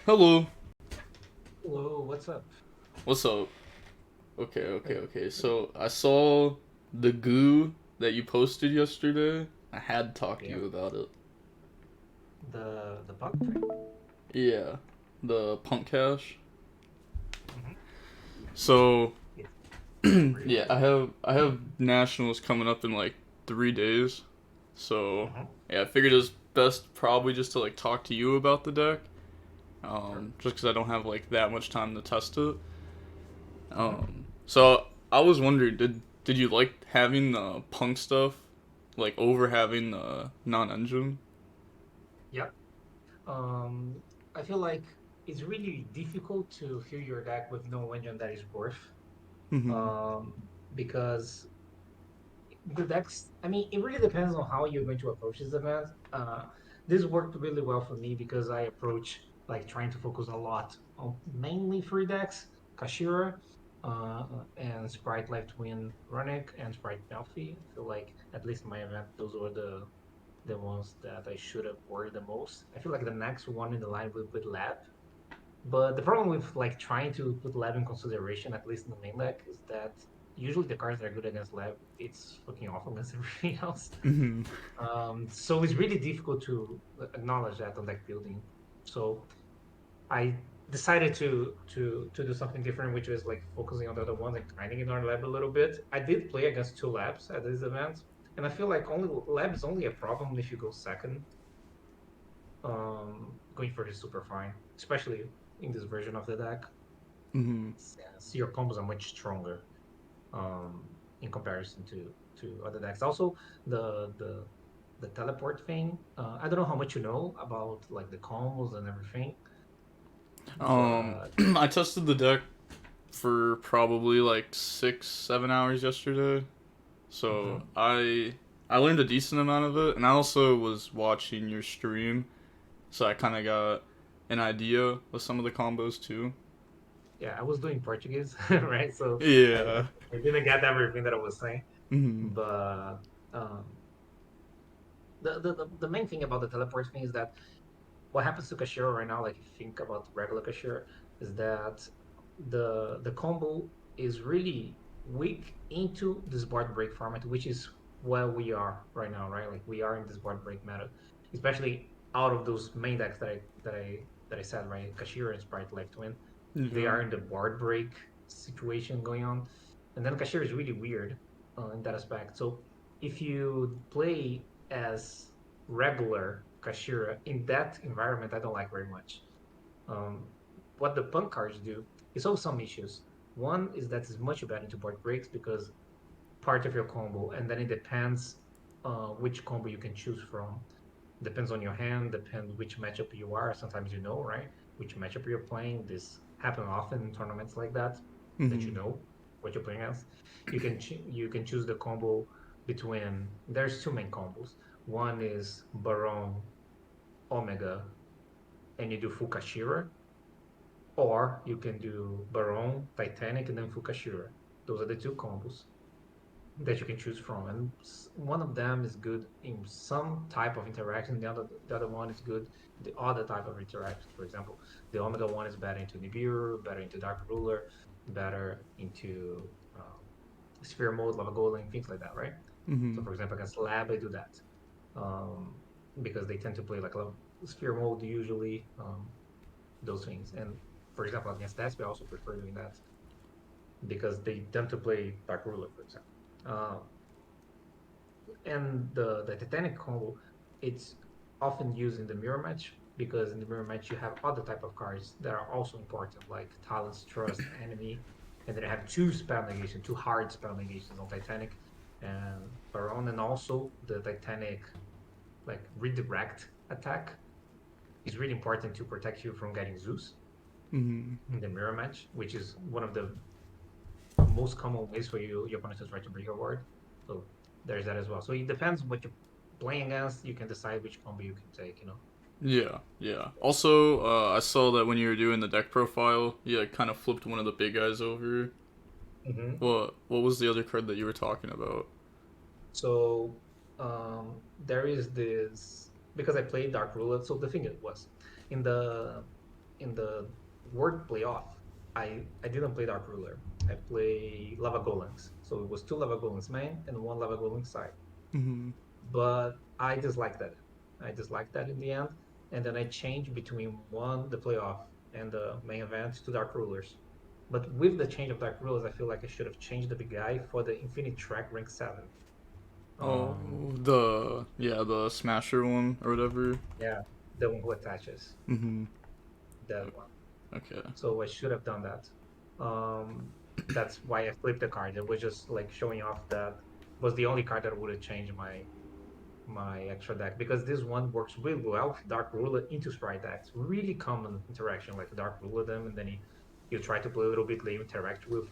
Hello. Hello, what's up? What's up? Okay, okay, Hey, okay. So I saw the goo that you posted yesterday. I had to talk to yeah, you about it. the bug thing. Yeah, the punk cache. hmm So It's really yeah, I weird. have I have nationals coming up in like 3 days. So hmm yeah, I figured it's best probably just to like talk to you about the deck. Sure. Just because I don't have like that much time to test it. hmm So I was wondering, did you like having the punk stuff, like over having the non-engine? Yep. Um, I feel like it's really difficult to fill your deck with no engine that is worth. Mm-hmm. Um, because the decks, I mean, it really depends on how you're going to approach this event. This worked really well for me because I approach like trying to focus a lot on mainly three decks: Kashira, and Sprite Left Wing Runic and Sprite Melfi. I feel like at least in my event, those were the ones that I should have worried the most. I feel like the next one in the line will put Lab, but the problem with like trying to put lab in consideration, at least in the main deck, is that usually the cards that are good against lab, it's fucking awful against everything else. Mm-hmm. So it's really difficult to acknowledge that on deck building. So I decided to do something different, which was like focusing on the other ones and kind of ignore lab a little bit. I did play against two labs at this event, and I feel like only lab is only a problem if you go second. Going for is super fine, especially in this version of the deck. Mm-hmm. Since your combos are much stronger um, in comparison to other decks. Also, the teleport thing. I don't know how much you know about like the combos and everything, but I tested the deck for probably like 6, 7 hours yesterday. So mhm. I learned a decent amount of it, and I also was watching your stream, so I kind of got an idea of some of the combos too. Yeah, I was doing Portuguese, right? So Yeah. I didn't get everything that I was saying, Mm-hmm. but um, the main thing about the teleport thing is that what happens to Kashiro right now, like if you think about regular Kashiro, is that the combo is really weak into this board break format, which is where we are right now, right? Like we are in this board break meta, especially out of those main decks that I said, right? Kashiro and Sprite Left Win, they Yeah. are in the board break situation going on, and then Kashiro is really weird in that aspect. So if you play as regular Kashira in that environment, I don't like very much. Um, what the punk cards do is also some issues. One is that it's much better into board breaks because part of your combo, and then it depends which combo you can choose from. Depends on your hand, depends which matchup you are. Sometimes you know, right? Which matchup you're playing. This happen often in tournaments like that you Mm-hmm. know what you're playing as. You can choose the combo between. There's two main combos. One is Baron Omega, and you do full Kashira, or you can do Baron Titanic and then full Kashira. Those are the two combos that you can choose from, and one of them is good in some type of interaction. The other one is good in the other type of interactions. For example, the Omega one is better into Nibiru, better into Dark Ruler, better into Sphere mode, Lava Golem, things like that, right? Mm-hmm. So, for example, against Lab, I do that um, because they tend to play like a Sphere mode usually, those things. And for example, against Daspi, I also prefer doing that because they tend to play Dark Ruler, for example. Uh, and the Titanic combo, it's often used in the mirror match because in the mirror match you have other type of cards that are also important, like Talon's Trust, Enemy, and then I have two spell negation, two hard spell negations on Titanic and Baron, and also the Titanic like redirect attack is really important to protect you from getting Zeus Mm-hmm. in the mirror match, which is one of the most common ways for your opponent to try to break a ward. So there's that as well. So it depends what you're playing against. You can decide which combo you can take. Yeah, yeah. Also, I saw that when you were doing the deck profile, you kind of flipped one of the big guys over. hmm What was the other card that you were talking about? So there is this. because I played Dark Roulette. So the thing it was in the World Playoff, I didn't play Dark Ruler. I play Lava Golems. So it was two Lava Golems main and one Lava Golem side. Mm-hmm. But I disliked that. I disliked that in the end, and then I changed between one the playoff and the main event to Dark Rulers. But with the change of Dark Rulers, I feel like I should have changed the big guy for the Infinite Track rank 7. Oh, Um, the Smasher one or whatever. yeah, the one who attaches Mm-hmm. that one. Okay. So I should have done that. Um, that's why I flipped the card. It was just like showing off that was the only card that would have changed my extra deck because this one works really well with Dark Ruler into Sprite decks. Really common interaction, like Dark Ruler them, and then you try to play a little bit, they interact with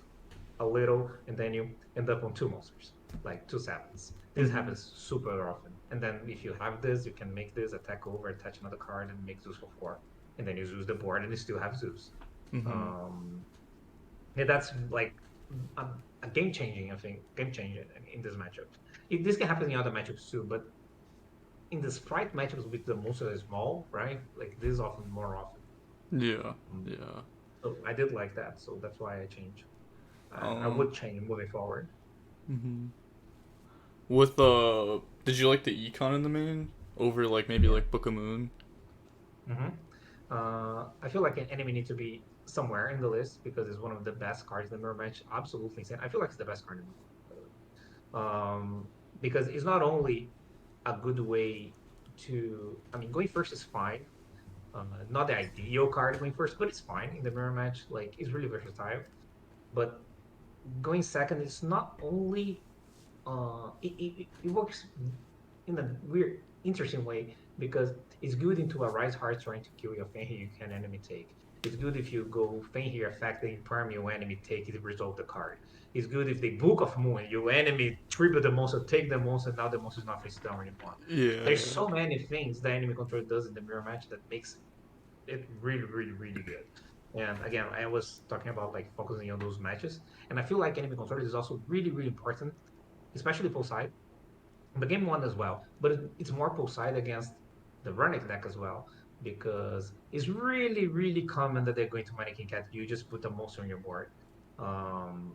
a little, and then you end up on two monsters, like two sevens. This Mm-hmm. happens super often. And then if you have this, you can make this attack over, attach another card, and make Zeus for four. And then you Zeus the board, and you still have Zeus. Mm-hmm. Um, yeah, that's like a game changing, I think, game changer in this matchup. This can happen in other matchups too, but in the sprite matchups with the monster is small, right? Like this is often more often. Yeah. Mm. Yeah. So I did like that, so that's why I changed. I Um. would change moving forward. Mm-hmm. With did you like the econ in the main over like maybe Yeah. like Book of Moon? hmm I feel like an enemy needs to be somewhere in the list because it's one of the best cards in the mirror match. Absolutely insane. I feel like it's the best card in the mirror, by the way. Because it's not only a good way to. I mean, going first is fine. Not the ideal card going first, but it's fine in the mirror match. Like it's really versatile. But going second is not only it works in a weird, interesting way because it's good into a Rise Heart trying to kill your Fenrir you can enemy take. It's good if you go Fenrir effect the Imperm your enemy take it resolve the card. It's good if they Book of Moon your enemy triple the monster, take the monster, now the monster is not face down anymore. There's Yeah. so many things the enemy control does in the mirror match that makes it really, really, really good. And again, I was talking about like focusing on those matches, and I feel like enemy control is also really, really important, especially post side but game one as well. But it's more post side against the Runic deck as well because it's really, really common that they're going to Mannequin Cat. You just put a monster on your board. Um,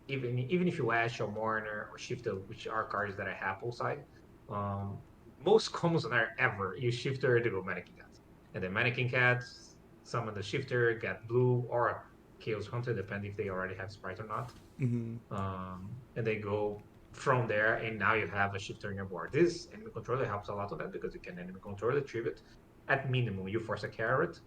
even if you Ash or Mourner or Shifter, which are cards that I have post side, um, most commons are ever you Shifter to go Mannequin Cat, and then Mannequin Cat summon the Shifter, get blue or Chaos Hunter, depending if they already have Sprite or not Mm-hmm. and they go from there, and now you have a shifter on your board. This enemy controller helps a lot of that because you can enemy control the tribute. At minimum, you force a carrot,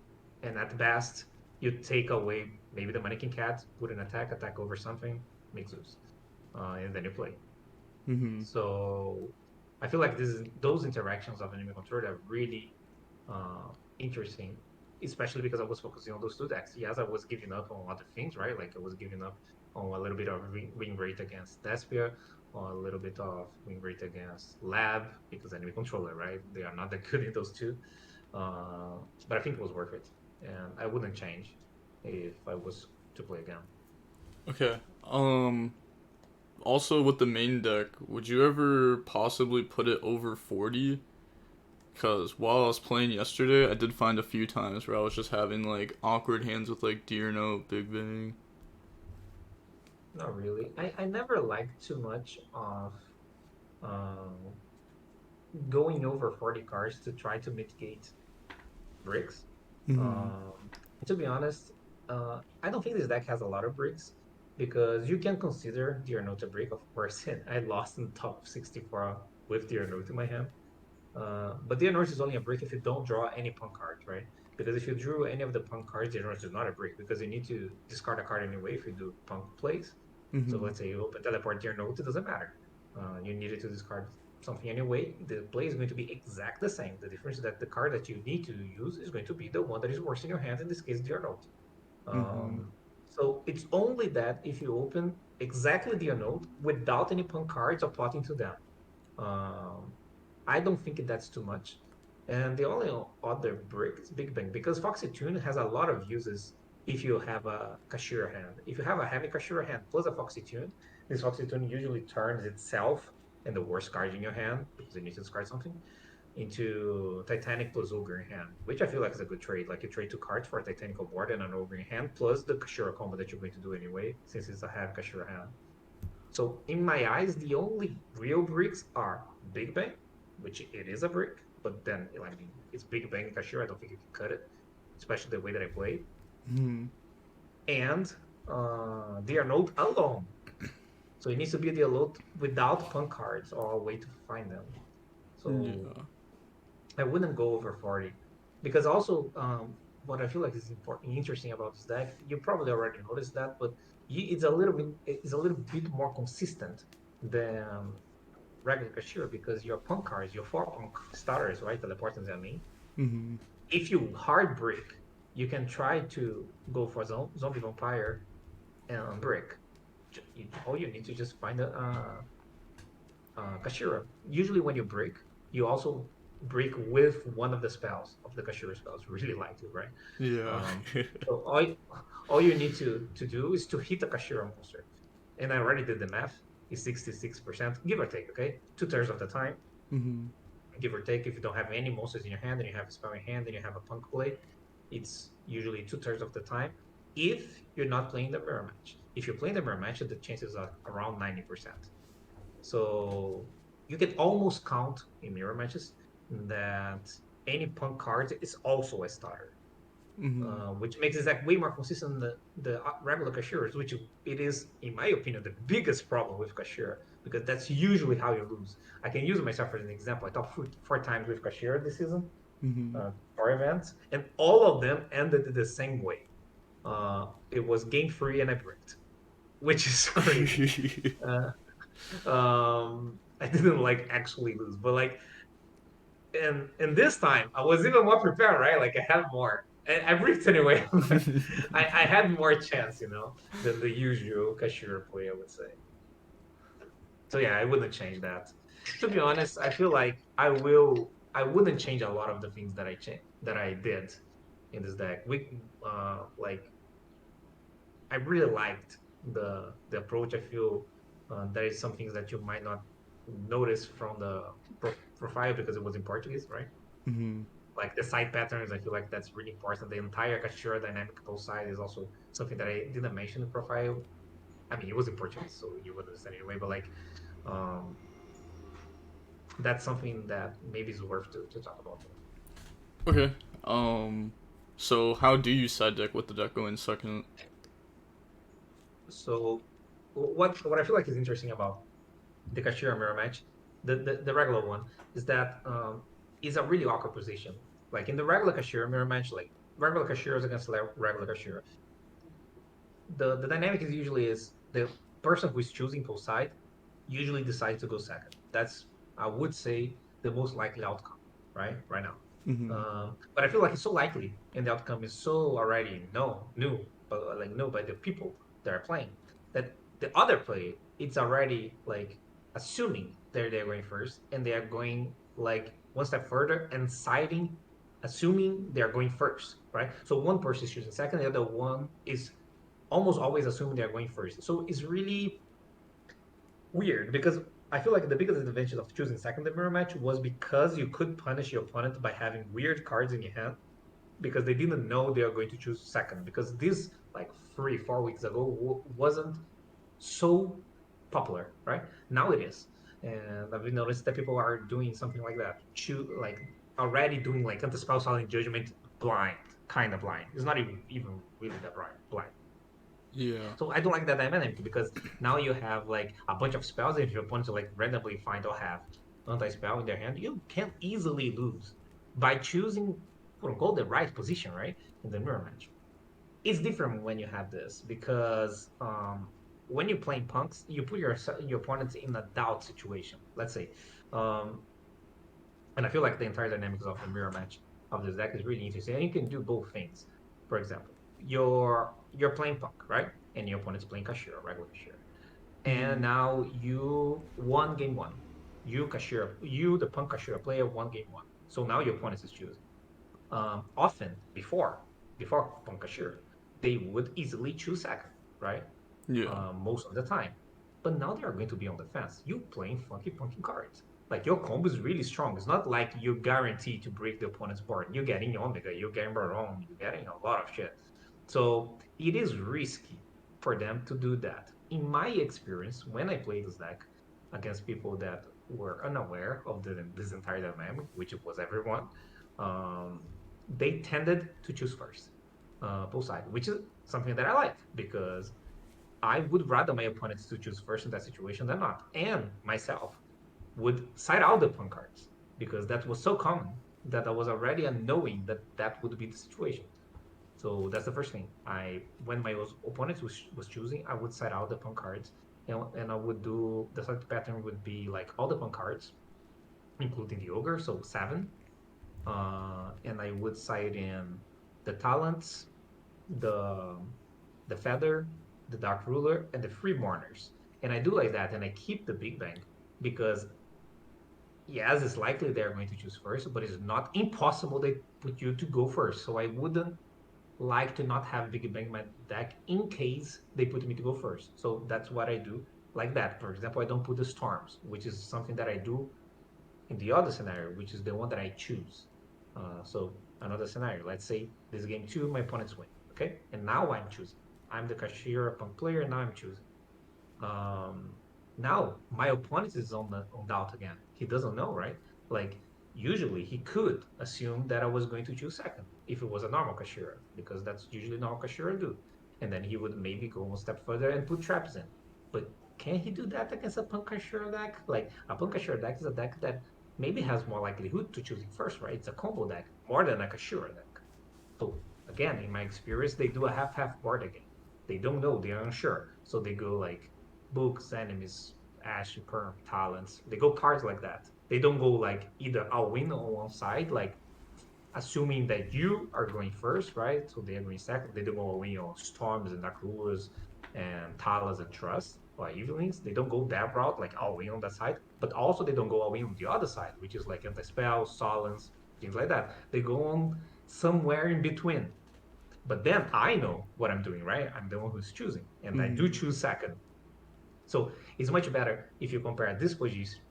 and at best, you take away maybe the mannequin cat, put an attack over something, make Zeus, and then you play. Mm-hmm. So I feel like those interactions of enemy control are really uh, interesting, especially because I was focusing on those two decks. Yes, I was giving up on other things, right? Like I was giving up on a little bit of win rate against Despia, or a little bit of win rate against Lab because enemy controller, right? They are not that good in those two. But I think it was worth it, and I wouldn't change if I was to play again. Okay. Also with the main deck, would you ever possibly put it over 40? Because while I was playing yesterday, I did find a few times where I was just having like awkward hands with like Deer Note, Big Bang. Not really. I never liked too much of um, going over 40 cards to try to mitigate bricks. Mm-hmm. Um, to be honest, I don't think this deck has a lot of bricks because you can consider Diarnota a brick, of course. And I lost in top 64 with Diarnota in my hand. But Diarnota is only a brick if you don't draw any punk cards, right? Because if you drew any of the punk cards, Diarnota is not a brick because you need to discard a card anyway if you do punk plays. So Mm-hmm. let's say you open teleport Diarnota, it doesn't matter. You needed to discard something anyway. The play is going to be exact the same. The difference is that the card that you need to use is going to be the one that is worse in your hand, in this case, Diarnota. Mm-hmm. Um, so it's only that if you open exactly Diarnota without any punk cards or plotting to them. Um, I don't think that's too much. And the only other brick is Big Bang because Foxy Tune has a lot of uses if you have a Kashira hand. If you have a heavy Kashira hand plus a Foxy Tune, this Foxy Tune usually turns itself and the worst card in your hand because you need to discard something. into Titanic plus Ogre in hand, which I feel like is a good trade. Like you trade 2 cards for a Titanic board and an Ogre in hand, plus the Kashira combo that you're going to do anyway, since it's a half Kashira hand. So in my eyes, the only real bricks are Big Bang, which it is a brick, but then I mean it's Big Bang Kashira. I don't think you can cut it, especially the way that I play. Hmm. And they are not alone. So it needs to be the alert without punk cards or a way to find them. So Yeah. I wouldn't go over 40. Because also, what I feel like is important, interesting about this deck, you probably already noticed that, but it's a little bit more consistent than regular Kashira because your punk cards, your 4 punk starters, right, teleportants I mean, Hmm. if you hard break, you can try to go for zombie vampire and break. All you need to just find a Kashira. Usually, when you break, you also break with one of the spells of the Kashira spells. Really like to, right? Yeah. Um, so all you need to do is to hit a Kashira monster. And I already did the math. It's 66%, give or take. Okay, 2/3 of the time, Hmm. give or take. If you don't have any monsters in your hand and you have a spell in your hand and you have a punk play, it's usually 2/3 of the time. If you're not playing the mirror match, if you're playing the mirror match, the chances are around 90%. So you can almost count in mirror matches that any punk card is also a starter, Hmm. which makes it like way more consistent than the regular Kashiras, which it is, in my opinion, the biggest problem with Kashira because that's usually how you lose. I can use myself as an example. I top 4 times with Kashira this season, Hmm. 4 events, and all of them ended the same way. It was game free and I bricked, which is crazy. Uh, I didn't like actually lose, but like and this time I was even more prepared, right? Like I had more. I briefed anyway. I had more chance, than the usual cashier play, I would say. So yeah, I wouldn't change that. To be honest, I feel like I wouldn't change a lot of the things that I did in this deck. Like I really liked the approach. I feel there is some things that you might not notice from the profile because it was in Portuguese, right? Hmm. Like the side patterns, I feel like that's really important. The entire Kashira dynamic both sides is also something that I didn't mention in the profile. I mean, it was in Portuguese, so you would understand anyway. But like, um, that's something that maybe is worth to talk about more. Okay. Um. So how do you side deck with the deck going second? So, what I feel like is interesting about the Kashira mirror match, the regular one, is that is a really awkward position. Like in the regular Kashira mirror match, like regular Kashiras against regular Kashira, the dynamic is usually is the person who is choosing post side usually decides to go second. That's I would say the most likely outcome, right now. Hmm. But I feel like it's so likely, and the outcome is so already new, but like know by the people that are playing that the other play it's already like assuming they're going first, and they are going like one step further and siding, assuming they are going first, right? So one person is choosing second, the other one is almost always assuming they're going first. So it's really weird because I feel like the biggest advantage of choosing second in mirror match was because you could punish your opponent by having weird cards in your hand because they didn't know they are going to choose second because this like 3 4 weeks ago wasn't so popular, right? Now it is, and I've noticed that people are doing something like that, like already doing like anti-spell silent judgment blind, kind of blind. It's not even really that blind. Yeah. So I don't like that dynamic because now you have like a bunch of spells. If your opponents like randomly find or have anti-spell in their hand, you can easily lose by choosing quote unquote the right position, right? In the mirror match. It's different when you have this because when you're playing punks, you put your opponents in a doubt situation. Let's say, um, and I feel like the entire dynamics of the mirror match of this deck is really interesting. And you can do both things. For example, you're playing punk, right? And your opponent's playing Kashira, regular Kashira. And Hmm. now you won game one. You the punk Kashira player won game one. So now your opponent is choosing. Often before punk Kashira, they would easily choose second, right? Yeah. Most of the time. But now they are going to be on the fence. You playing funky punky cards. Like your combo is really strong. It's not like you're guaranteed to break the opponent's board. You're getting Omega, you're getting Baron, you're getting a lot of shit. So it is risky for them to do that. In my experience, when I played this deck against people that were unaware of this entire dynamic, which was everyone, um, they tended to choose first, both sides, which is something that I like because I would rather my opponents to choose first in that situation than not, and myself would side out the punk cards because that was so common that I was already knowing that that would be the situation. So that's the first thing. I when my opponent was choosing, I would side out the punk cards, and I would do the select pattern would be like all the punk cards, including the ogre, so seven, and I would side in the talents, the the feather, the dark ruler, and the freeborners. And I do like that, and I keep the big bang because yes, it's likely they're going to choose first, but it's not impossible they put you to go first. So I wouldn't like to not have Big Bang in my deck in case they put me to go first. So that's what I do like that. For example, I don't put the storms, which is something that I do in the other scenario, which is the one that I choose. So another scenario, let's say this game two, my opponents win. Okay. And now I'm choosing. I'm the cashier punk player. Now I'm choosing. Um, Now my opponent is on doubt again. He doesn't know, right? Like usually he could assume that I was going to choose second if it was a normal Kashira, because that's usually normal Kashira do. And then he would maybe go one step further and put traps in. But can he do that against a Punk Kashira deck? Like a Punk Kashira deck is a deck that maybe has more likelihood to choosing first, right? It's a combo deck more than a Kashira deck. So again, in my experience, they do a half-half board again. They don't know, they are unsure. So they go like books, enemies, ash, perm, talents. They go cards like that. They don't go like either I'll win on one side, like assuming that you are going first, right? So they are going second. They don't go all in on storms and dark rulers and talas and trust or evenings. They don't go that route, like all in on that side. But also they don't go all in on the other side, which is like anti-spell, solence, things like that. They go on somewhere in between. But then I know what I'm doing, right? I'm the one who's choosing, and I do Mm. choose second. So it's much better if you compare this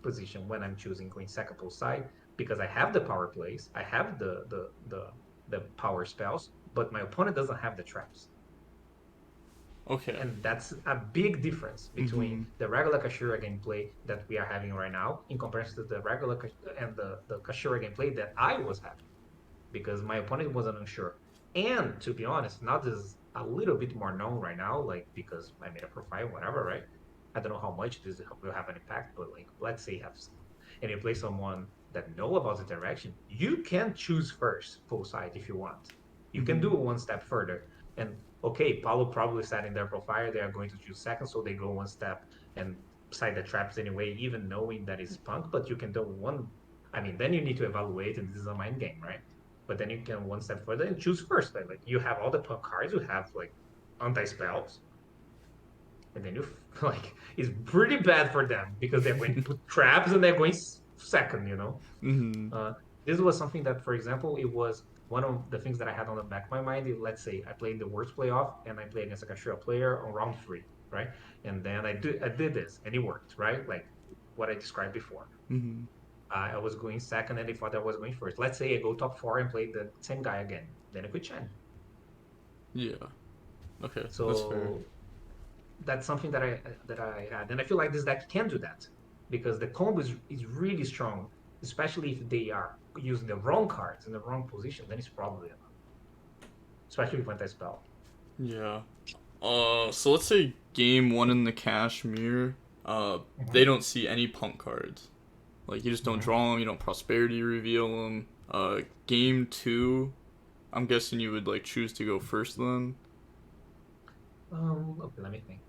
position when I'm choosing Queen second post side because I have the power plays, I have the power spells, but my opponent doesn't have the traps. Okay. And that's a big difference between Mm-hmm. the regular Kashira gameplay that we are having right now in comparison to the regular and the Kashira gameplay that I was having because my opponent wasn't unsure. And to be honest, now this is a little bit more known right now, like because I made a profile, whatever, right? I don't know how much this will have an impact, but like let's say you have some, and you play someone that know about the direction, you can choose first full side if you want. You can Mm-hmm. do it one step further. And okay, Paulo probably said in their profile they are going to choose second, so they go one step and side the traps anyway, even knowing that it's punk, but you can do one. I mean, then you need to evaluate, and this is a mind game, right? But then you can one step further and choose first. Like you have all the punk cards, you have like anti spells, and then you like it's pretty bad for them because they're going to put traps and they're going second. Mm-hmm. Uh, this was something that, for example, it was one of the things that I had on the back of my mind. Let's say I played the worst playoff and I played against a Kashira player on round three, right? And then I did this and it worked, right? Like what I described before. Mm-hmm. I was going second and they thought I was going first. Let's say I go top four and play the same guy again. Then I could change. Yeah. Okay, that's fair. So that's something that I had, and I feel like this deck can do that because the combo is really strong, especially if they are using the wrong cards in the wrong position. Then it's probably enough, especially with anti-spell. Yeah. So let's say game one in the Kashmir, uh, they Mm-hmm. don't see any punk cards. Like you just don't Mm-hmm. draw them. You don't prosperity reveal them. Game two, I'm guessing you would like choose to go first then. Okay, let me think.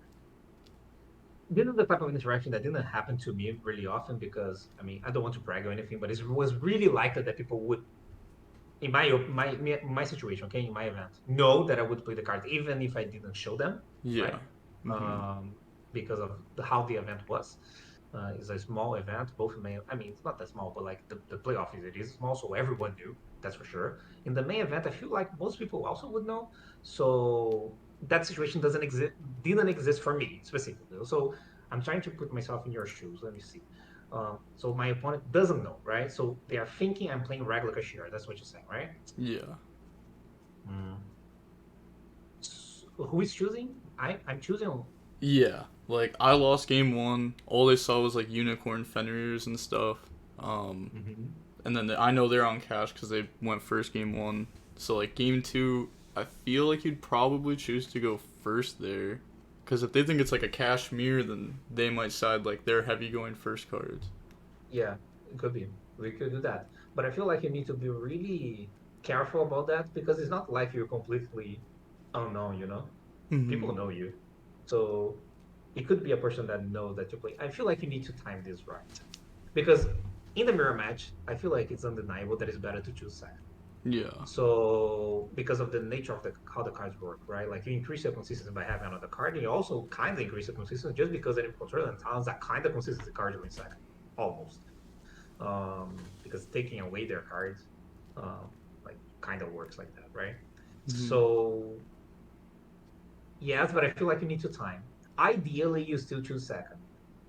This is the type of interaction that didn't happen to me really often because I mean I don't want to brag or anything, but it was really likely that people would in my situation, okay, in my event, know that I would play the cards even if I didn't show them, Yeah. right? Mm-hmm. Because of how the event was. It's a small event, both main. I mean, it's not that small, but like the playoff is small, so everyone knew. That's for sure. In the main event, I feel like most people also would know. So that situation doesn't exist, didn't exist for me specifically. So I'm trying to put myself in your shoes. Let me see. So my opponent doesn't know, right? So they are thinking I'm playing regular cashier. That's what you're saying, right? Yeah. Mm. Who is choosing? I'm choosing. Yeah. Like I lost game one. All they saw was like unicorn Fenrir's and stuff. Um, Mhm. and then I know they're on cash because they went first game one. So like game two, I feel like you'd probably choose to go first there, because if they think it's like a cash mirror, then they might side like they're heavy going first cards. Yeah, it could be. We could do that. But I feel like you need to be really careful about that because it's not like you're completely unknown, you know? Hmm. People know you. So it could be a person that knows that you play. I feel like you need to time this right. Because in the mirror match, I feel like it's undeniable that it's better to choose second. Yeah. So because of the nature of the how the cards work, right? Like you increase your consistency by having another card, and you also kind of increase your consistency just because enemy control and talents are kind of consistency cards in second, almost. Because taking away their cards, like kind of works like that, right? Hmm. So yes, but I feel like you need to time. Ideally, you still choose second.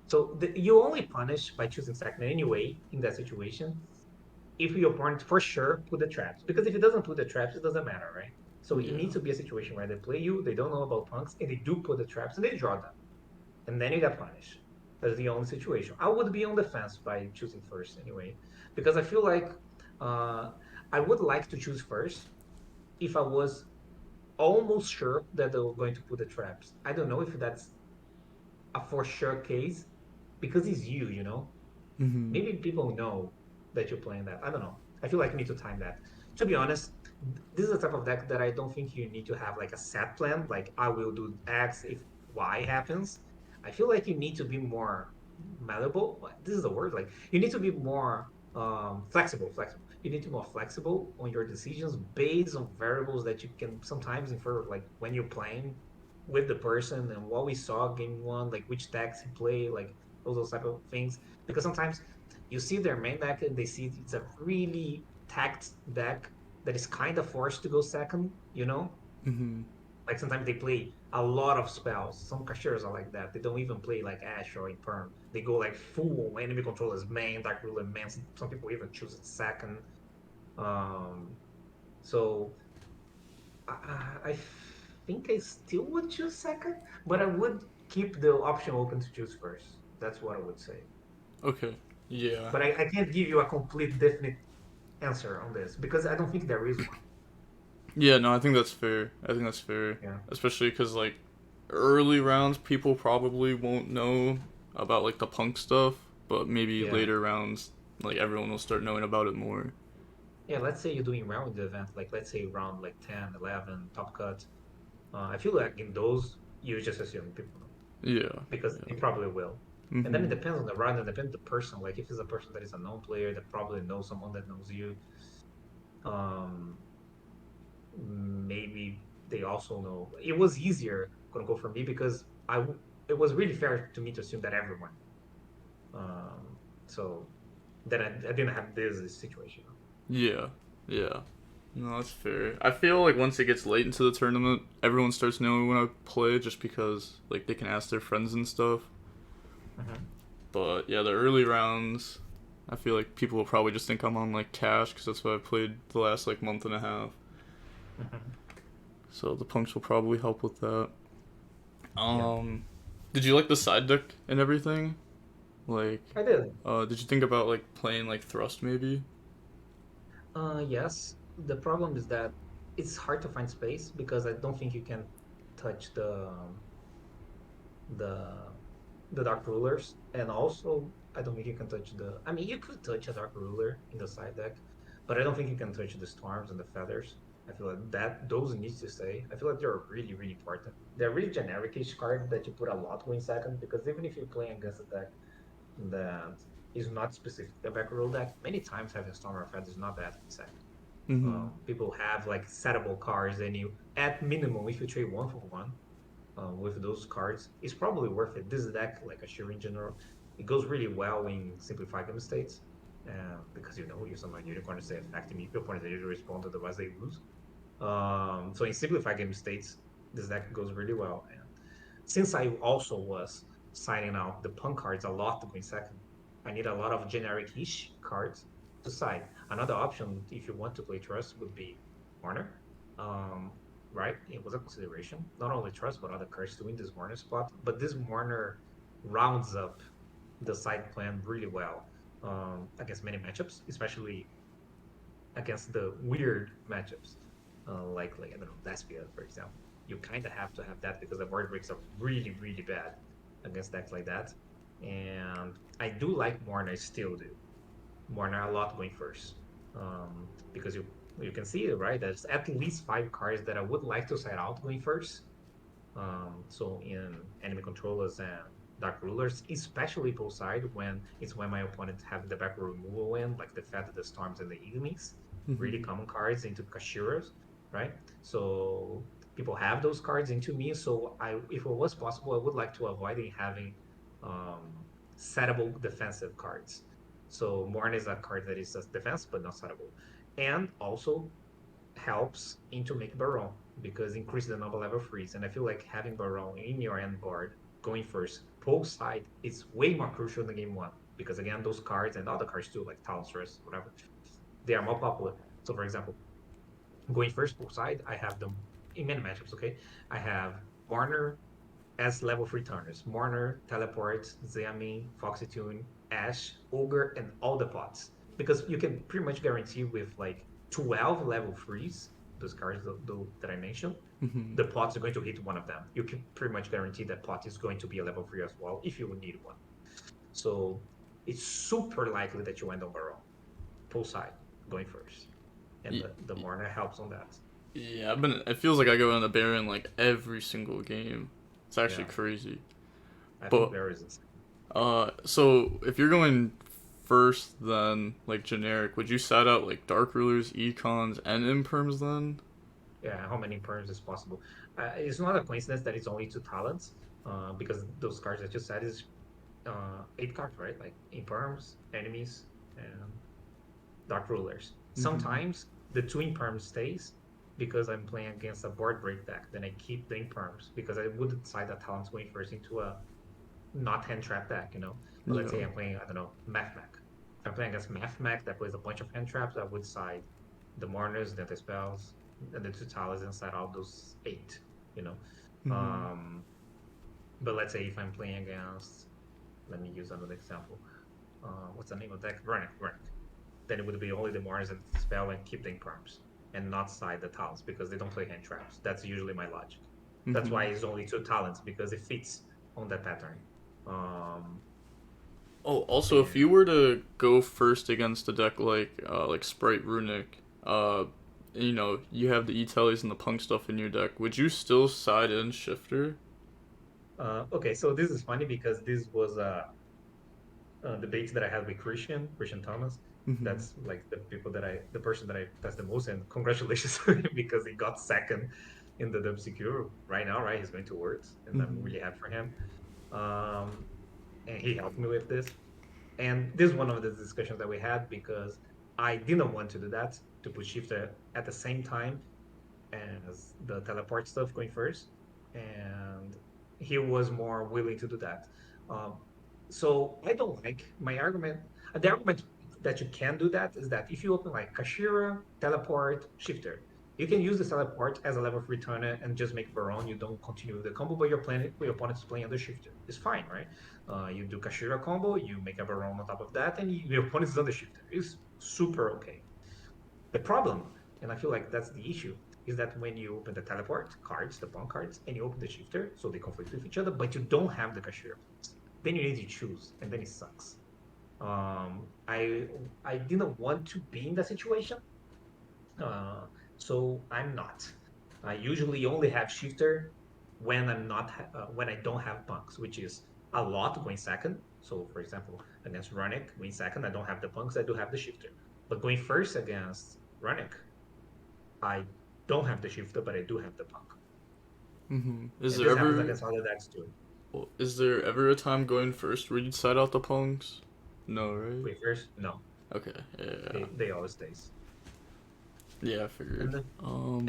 So you only punish by choosing second anyway in that situation if your opponent for sure put the traps. Because if it doesn't put the traps, it doesn't matter, right? So it needs Yeah. to be a situation where they play you, they don't know about punks, and they do put the traps and they draw them. And then you get punished. That's the only situation. I would be on the fence by choosing first anyway. Because I feel like uh, I would like to choose first if I was almost sure that they were going to put the traps. I don't know if that's a for sure case because it's you, you know? Hmm. Maybe people know that you're playing that. I don't know. I feel like you need to time that. To be honest, this is the type of deck that I don't think you need to have like a set plan, like I will do X if Y happens. I feel like you need to be more malleable. This is the word. Like you need to be more flexible. Flexible. You need to be more flexible on your decisions based on variables that you can sometimes infer, like when you're playing with the person and what we saw game one, like which decks he play, like those type of things. Because sometimes you see their main deck and they see it's a really tacked deck that is kind of forced to go second, you know? Hmm. Like sometimes they play a lot of spells. Some cashiers are like that. They don't even play like Ash or Imperm. They go like full enemy controllers main, Dark Ruler main. Some people even choose it second. Um, so I think I still would choose second, but I would keep the option open to choose first. That's what I would say. Okay. Yeah. But I can't give you a complete definite answer on this because I don't think there is one. Yeah. No, I think that's fair. I think that's fair, Yeah. especially because like early rounds, people probably won't know about like the punk stuff, but maybe Yeah. later rounds, like everyone will start knowing about it more. Yeah. Let's say you're doing round the event, like let's say round like 10, 11, top cut. I feel like in those, you just assume people know Yeah. because Yeah. they probably will. And then it Mhm. depends on the round and depends on the person. Like if it's a person that is a known player that probably knows someone that knows you, um, maybe they also know. It was easier, quote unquote, for me because it was really fair to me to assume that everyone. So then I didn't have this situation. Yeah. Yeah. No, that's fair. I feel like once it gets late into the tournament, everyone starts knowing when I play just because like they can ask their friends and stuff. Mhm. But yeah, the early rounds, I feel like people will probably just think I'm on like cash because that's what I played the last like month and a half. Mhm. So the punks will probably help with that. Yeah, Um, did you like the side deck and everything? Like, I did. did you think about like playing like thrust maybe? Yes. The problem is that it's hard to find space because I don't think you can touch the the dark rulers, and also I don't think you can touch the. I mean, you could touch a dark ruler in the side deck, but I don't think you can touch the storms and the feathers. I feel like that those needs to stay. I feel like they're really really important. They're really generic-ish card that you put a lot going second because even if you're playing against a deck that is not specific to back roll deck, many times having Storm or Feather is not bad in second. Mm-hmm. People have like settable cards, and you at minimum if you trade one for one with those cards, it's probably worth it. This deck, like a Shiro in general, it goes really well in simplified game states. Because you know you summon unicorn say affecting me, your opponent usually respond, otherwise they lose. So in simplified game states, this deck goes really well. And since I also was signing out the punk cards a lot to go in second, I need a lot of generic-ish cards to side. Another option, if you want to play Trust, would be Warner. Um, right? It was a consideration. Not only Trust, but other cards to win this Warner spot. But this Warner rounds up the side plan really well against many matchups, especially against the weird matchups, like I don't know, Despia, for example. You kind of have to have that because the board breaks are really, really bad against decks like that. And I do like Morna, I still do. Morna a lot going first. Because you can see it, right? There's at least 5 cards that I would like to side out going first. So in enemy controllers and dark rulers, especially pull side when my opponent have the back removal in, like the Fat, the Storms, and the Ignis, really Mm-hmm. common cards into Kashiras, right? So people have those cards into me. So if it was possible, I would like to avoid having um, settable defensive cards. So Morn is a card that is just defense but not settable, and also helps into make Baron because increase the number level freeze. And I feel like having Baron in your end board going first, pull side is way more crucial than game one because again, those cards and other cards too, like Talstress, whatever, they are more popular. So for example, going first pull side, I have them in many matchups. Okay, I have Warner as level 3 turners. Mourner, Teleport, Xamin, Foxytune, Ash, Ogre, and all the pots. Because you can pretty much guarantee with like 12 level 3s, those cards that I mentioned, Mm-hmm. the pots are going to hit one of them. You can pretty much guarantee that pot is going to be a level 3 as well if you would need one. So it's super likely that you end on Baron, pull side, going first. And Y- the y- Mourner helps on that. Yeah, I've been. It feels like I go on the Baron like every single game. It's actually Yeah, crazy. I think But there is insane. so if you're going first, then like generic, would you set out like Dark Rulers, Econs, and Imperms then? Yeah, how many perms is possible? It's not a coincidence that it's only 2 talents, because those cards that you said is 8 cards, right? Like in perms, enemies, and dark rulers. Mm-hmm. Sometimes the two imperms stays because I'm playing against a board break deck. Then I keep the imperms because I would decide that talent's going first into a not hand trap deck, you know. But let's Yeah. say I'm playing, I don't know, Math Mech. If I'm playing against Math Mech that plays a bunch of hand traps, I would side the Mourners, the Anti-Spells, and the 2 Talents inside all those 8, you know. Mm-hmm. Um, but let's say if I'm playing against, let me use another example. What's the name of the deck? Runic. Then it would be only the Mourners and the spell and keep the imperms and not side the Talents because they don't play hand traps. That's usually my logic. That's Mm-hmm. why it's only 2 Talents because it fits on that pattern. Um, Oh, also, if and you were to go first against a deck like Sprite Runic, you have the E-Tellys and the Punk stuff in your deck, would you still side in Shifter? okay, so this is funny because this was a debate that I had with Christian Thomas. Mm-hmm. That's like the person that I test the most, and congratulations because he got second in the WCQ right now, right? He's going to Worlds, and I'm Mm-hmm. really happy for him. Um, and he helped me with this. And this is one of the discussions that we had because I didn't want to do that to put shifter at the same time as the teleport stuff going first, and he was more willing to do that. Um, so I don't like my argument. The argument that you can do that is that if you open like Kashira, teleport, shifter, you can use the teleport as a level of returner and just make Baron. You don't continue the combo, but your opponent is playing under shifter. It's fine, right? You do Kashira combo, you make a Baron on top of that, and your opponent is under shifter. It's super okay. The problem, and I feel like that's the issue, is that when you open the teleport cards, the pawn cards, and you open the shifter, so they conflict with each other, but you don't have the Kashira, then you need to choose, and then it sucks. I didn't want to be in that situation, uh, so I'm not. I usually only have shifter when when I don't have punks, which is a lot going second. So, for example, against Runic, going second, I don't have the punks, I do have the shifter. But going first against Runic, I don't have the shifter, but I do have the punk. Mm-hmm. And this happens against other decks too. Is there ever a time going first where you'd side out the Punks? No, right? Going first, no, Okay. Yeah. they always stays. Yeah, I figured. And the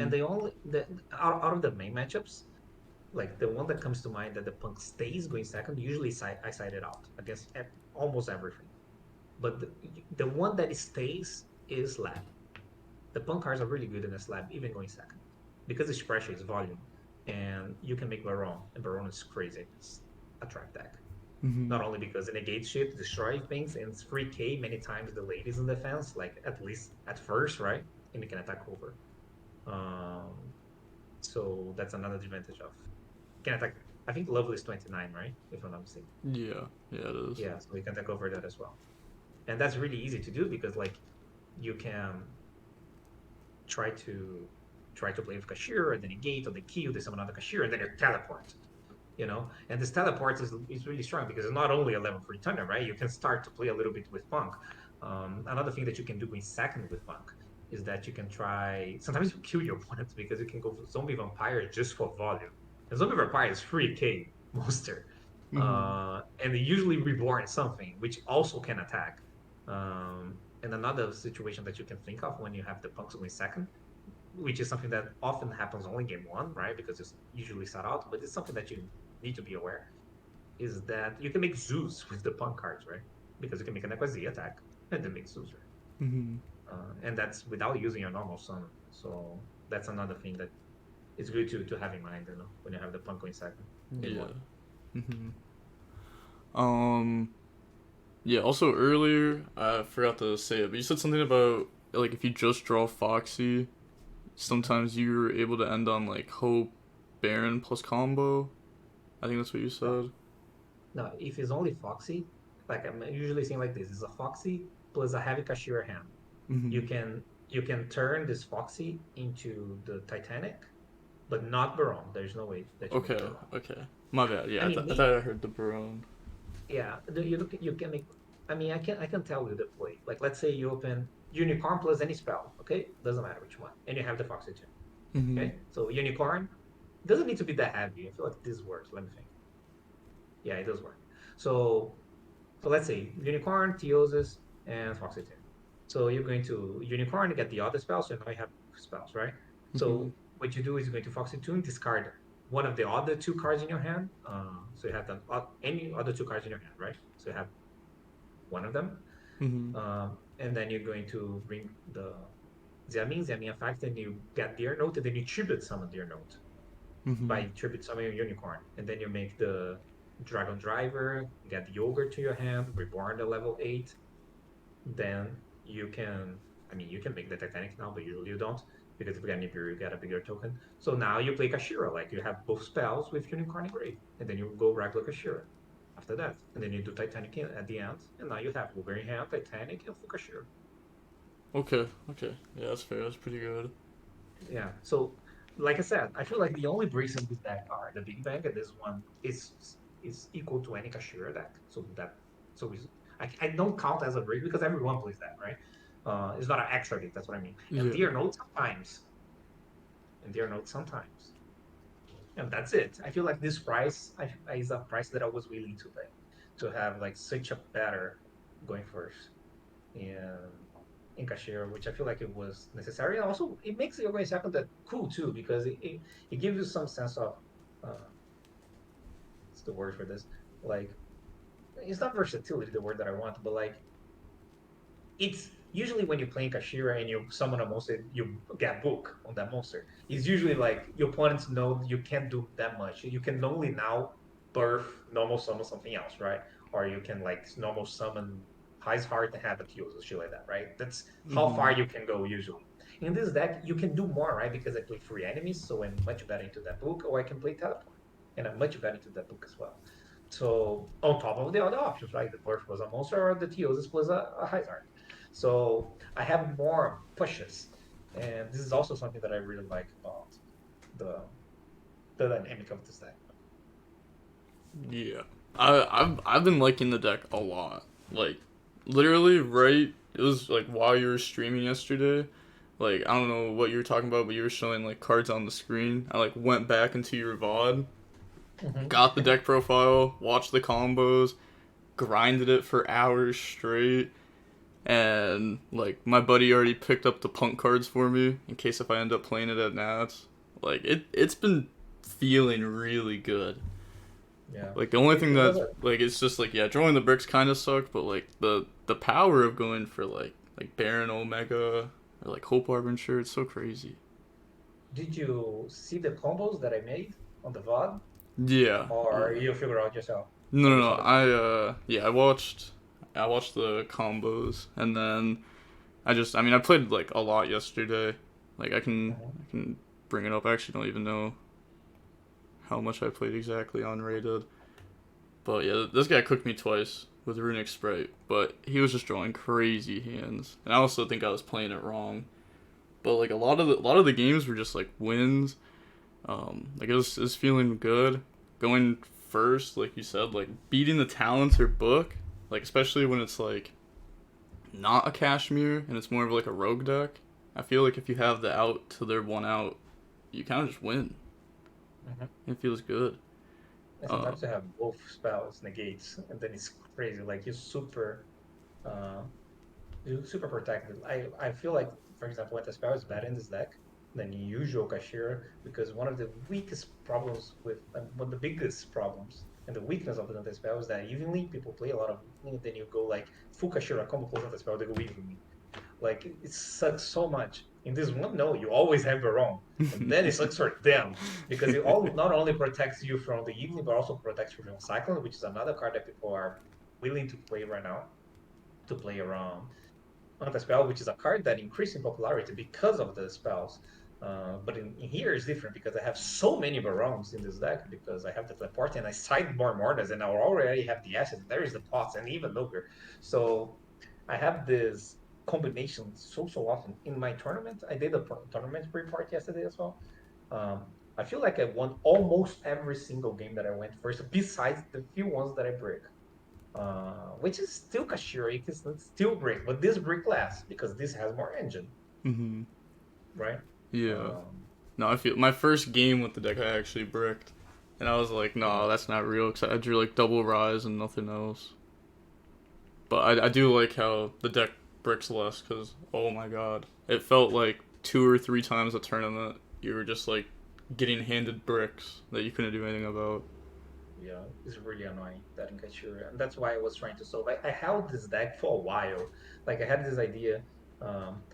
and Um. they only the out of the main matchups, like the one that comes to mind that the punk stays going second, usually I side it out against almost everything. But the one that stays is lab. The punk cards are really good in this lab, even going second, because its pressure is volume, and you can make Baron, and Baron is crazy. It's a trap deck. Mm-hmm. Not only because it negates shit, destroys things, and it's free K many times the ladies in defense, like at least at first, right? And you can attack over. Um, so that's another advantage of can attack. I think level is 29, right? If I'm not mistaken. Yeah, yeah, it is. Yeah, so you can attack over that as well. And that's really easy to do because like you can try to play with Kashir and then negate or the kill, they summon another Kashir, and then you teleport. And this teleport is really strong because it's not only a level 3 turner, right? You can start to play a little bit with Punk. Another thing that you can do in second with Punk is that you can try. Sometimes you kill your opponents because you can go for Zombie Vampire just for volume. And Zombie Vampire is 3k monster. Mm-hmm. And they usually reborn something, which also can attack. And another situation that you can think of when you have the Punks only second, which is something that often happens only game one, right? Because it's usually set out, but it's something that you need to be aware is that you can make Zeus with the punk cards, right? Because you can make an Equazee attack and then make Zeus, right? Mm-hmm. And that's without using your normal summon. So that's another thing that it's good to have in mind, when you have the punk going second game Yeah. one. Mm-hmm. Um. Yeah. Also earlier, I forgot to say it, but you said something about like if you just draw Foxy, Mhm. sometimes you're able to end on like Hope, Baron plus combo. I think that's what you No, said. no, if it's only Foxy, like I'm usually saying like this, it's a Foxy plus a heavy Kashira hand. Mm-hmm. You can turn this Foxy into the Titanic, but not Baron. There's no way that you make Okay. Baron. Okay. My bad. I Yeah, mean, I thought I heard the Barone. yeah, you can make. I mean, I can tell you the play. Like, let's say you open Unicorn plus any spell. Okay, doesn't matter which one, and you have the Foxy too. Mm-hmm. Okay, so Unicorn doesn't need to be that heavy. I feel like this works. Let me think. Yeah, it does work. So let's say Unicorn, Theosis, and Foxy too. So you're going to Unicorn to get the other spells. So now you have spells, right? Mm-hmm. So what you do is you're going to Foxy Tune, discard one of the other two cards in your hand. So you have any other two cards in your hand, right? So you have one of them. Mm-hmm. And then you're going to bring the Xiamin effect, and you get Deer Note, and then you tribute summon Deer Note Mm-hmm. by tribute summoning your Unicorn. And then you make the Dragon Driver, get the Yogurt to your hand, reborn the level 8. Then you can, I mean, you can make the Titanic now, but usually you don't, because if you get Nibiru, you get a bigger token. So now you play Kashira, like you have both spells with Unicorn Engrave, and then you go regular Kashira after that. And then you do Titanic at the end, and now you have Wolverine Hand, Titanic, and full Kashira. Okay. Okay. Yeah, that's fair. That's pretty good. Yeah. So, like I said, I feel like the only bricks in this deck are the Big Bang, and this one is equal to any Kashira deck. I don't count as a brick because everyone plays that, right? It's not an extra brick. That's what I mean. And Yeah. Dear Note sometimes, and Dear Note sometimes, and that's it. I feel like this price is a price that I was willing to pay to have like such a better going first in Kashir, which I feel like it was necessary. And also, it makes the going second that cool too because it gives you some sense of what's the word for this? Like it's not versatility, the word that I want, but like it's usually when you're playing Kashira and you summon a monster, you get book on that monster. It's usually like your opponents know you can't do that much. You can only now birth normal summon something else, right? Or you can like normal summon High's Heart and have a Teals or shit like that, right? That's how Mm-hmm. far you can go usually. In this deck, you can do more, right? Because I play free enemies, so I'm much better into that book, or I can play teleport, and I'm much better into that book as well. So on top of the other options, right? The birth was a monster, or the Teals was a High's Heart. So I have more pushes, and this is also something that I really like about the dynamic of this deck. Yeah. I've been liking the deck a lot. Like, literally, right? It was like while you were streaming yesterday. Like, I don't know what you were talking about, but you were showing like cards on the screen. I like went back into your VOD, got the Mm-hmm. deck profile, watched the combos, grinded it for hours straight, and like my buddy already picked up the punk cards for me in case if I end up playing it at Nats. Like it's been feeling really good. Yeah. Like the only thing It was that's a like it's just like yeah, drawing the bricks kind of sucked, but like the power of going for like Baron Omega or like Hope Harbinger, it's so crazy. Did you see the combos that I made on the VOD, Yeah, or yeah. you figure out yourself, No, or no, you no. saw the combos? Yeah, I watched the combos and then I mean I played like a lot yesterday. Like Hmm. I can bring it up. I actually don't even know how much I played exactly on rated. But yeah, this guy cooked me twice with Runic Sprite, but he was just drawing crazy hands. And I also think I was playing it wrong. But like a lot of the games were just like wins. Like it was feeling good. Going first, like you said, like beating the talents or book, like especially when it's like not a Kashmir and it's more of like a rogue deck. I feel like if you have the out to their one out, you kind of just win. Hmm. It feels good. And Uh, sometimes you have both spells negates, and then it's crazy. Like uh, you're super protected. I feel like, for example, when the spell is bad in this deck, then you use your Kashira because one of the weakest problems with one of the biggest problems and the weakness of the anti-spell is that evenly people play a lot of evenly, and then you go like full Kashira combo plus anti-spell, they go evenly. Like it sucks so much. In this one, no, you always have your own, and then it sucks for them because it all not only protects you from the evening, but also protects you from Cyclone, which is another card that people are willing to play right now to play around Anti-Spell, which is a card that increased in popularity because of the spells. But in here it's different because I have so many Barons in this deck because I have the teleport and I sidebar Mordas and I already have the assets. There is the pots and even Ogre. So I have this combination so often in my tournament. I did a tournament pre-part yesterday as well. I feel like I won almost every single game that I went first, besides the few ones that I break, which is still Kashira, it's still brick, but this brick less because this has more engine, hmm right? Yeah. Um, No, I feel my first game with the deck I actually bricked, and I was like, yeah, nah, that's not real. Cause I drew like double rise and nothing else. But I do like how the deck bricks less, cause oh my god, it felt like two or three times a tournament you were just like getting handed bricks that you couldn't do anything about. yeah, it's really annoying that in Kashira, and that's why I was trying to solve. I held this deck for a while, like I had this idea,